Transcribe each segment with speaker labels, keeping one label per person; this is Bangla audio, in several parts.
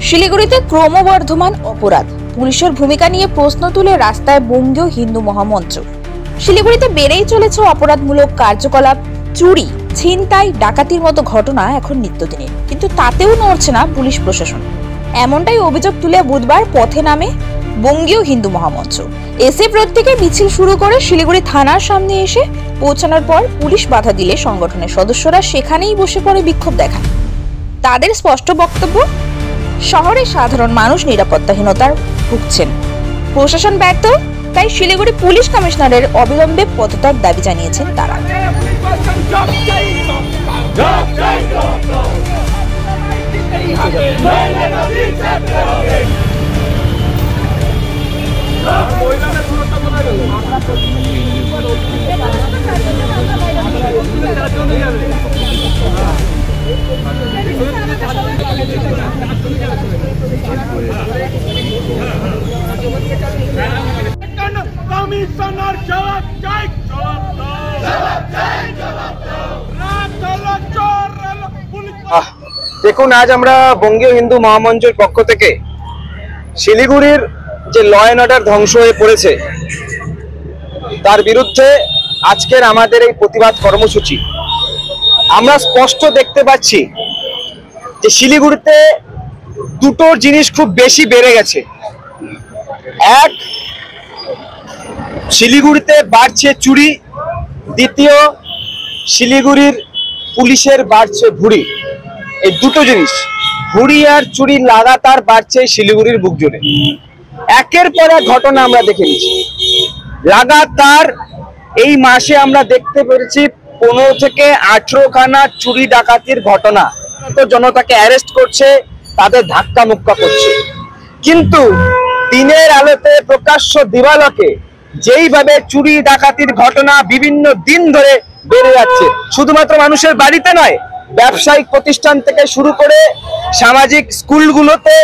Speaker 1: শিলিগুড়িতে ক্রমবর্ধমান অপরাধ, পুলিশের ভূমিকা নিয়ে প্রশ্ন তুলে রাস্তায় বঙ্গীয় হিন্দু মহামঞ্চ। শিলিগুড়িতে বেড়েই চলেছে অপরাধমূলক কার্যকলাপ, চুরি, ছিনতাই, ডাকাতির মতো ঘটনা এখন নিত্যদিনের, কিন্তু তাতেও নড়ছে না পুলিশ প্রশাসন। এমনটাই অভিযোগ তুলে বুধবার পথে নামে বঙ্গীয় হিন্দু মহামঞ্চ। এসে প্রত্যেকে মিছিল শুরু করে শিলিগুড়ি থানার সামনে এসে পৌঁছানোর পর পুলিশ বাধা দিলে সংগঠনের সদস্যরা সেখানেই বসে পড়ে বিক্ষোভ দেখান। তাদের স্পষ্ট বক্তব্য, শহরে সাধারণ মানুষ নিরাপত্তাহীনতার ভুগছেন, প্রশাসন ব্যর্থ, তাই শিলিগুড়ি পুলিশ কমিশনারের অবিলম্বে পদত্যাগ দাবি জানিয়েছেন তারা।
Speaker 2: দেখুন, আজ আমরা বঙ্গীয় হিন্দু মহামঞ্চের পক্ষ থেকে শিলিগুড়ির যে ল অ্যান্ড অর্ডার ধ্বংস হয়ে পড়েছে তার বিরুদ্ধে আজকের আমাদের এই প্রতিবাদ কর্মসূচি। আমরা স্পষ্ট দেখতে পাচ্ছি যে শিলিগুড়িতে দুটো জিনিস খুব বেশি বেড়ে গেছে। এক, শিলিগুড়িতে বাড়ছে চুরি। দ্বিতীয়, শিলিগুড়ির পুলিশের বাড়ছে ভুঁড়ি। এই দুটো জিনিস, ভুঁড়ি আর চুরি, লাগাতার বাড়ছে শিলিগুড়ির বুক জুড়ে। একের পর এক ঘটনা আমরা দেখে নিচ্ছি। লাগাতার এই মাসে আমরা দেখতে পেরেছি 15 থেকে 18 খানা চুরি ডাকাতির ঘটনা। তো জনতাকে অ্যারেস্ট করছে, তাদের ধাক্কা মুক্কা করছে, কিন্তু দিনের আলোতে প্রকাশ্য দিবালোকে যেইভাবে চুরি ডাকাতির ঘটনা বিভিন্ন দিন ধরে বেড়ে যাচ্ছে, শুধুমাত্র মানুষের বাড়িতে নয়, ব্যবসায়িক প্রতিষ্ঠান থেকে শুরু করে সামাজিক স্কুলগুলোতে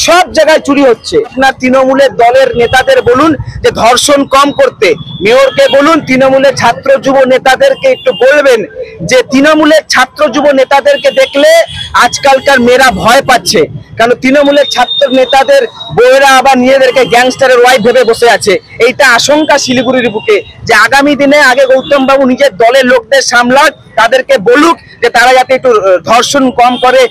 Speaker 2: সব জায়গায় চুরি হচ্ছে। আপনার তৃণমূলের দলের নেতাদের বলুন যে ধর্ষণ কম করতে, মেয়রকে বলুন তৃণমূলের ছাত্র যুব নেতাদেরকে একটু বলবেন যে তৃণমূলের ছাত্র যুব নেতাদেরকে দেখলে আজকালকার মেয়েরা ভয় পাচ্ছে, কারণ তৃণমূলের ছাত্র নেতাদের বউয়েরা আবার নিজেদেরকে গ্যাংস্টারের ওয়াইফ ভেবে বসে আছে। এইটা আশঙ্কা শিলিগুড়ির বুকে, যে আগামী দিনে আগে গৌতম বাবু নিজের দলের লোকদের সামলাক, তাদেরকে বলুক যে তারা যাতে একটু ধর্ষণ কম করে।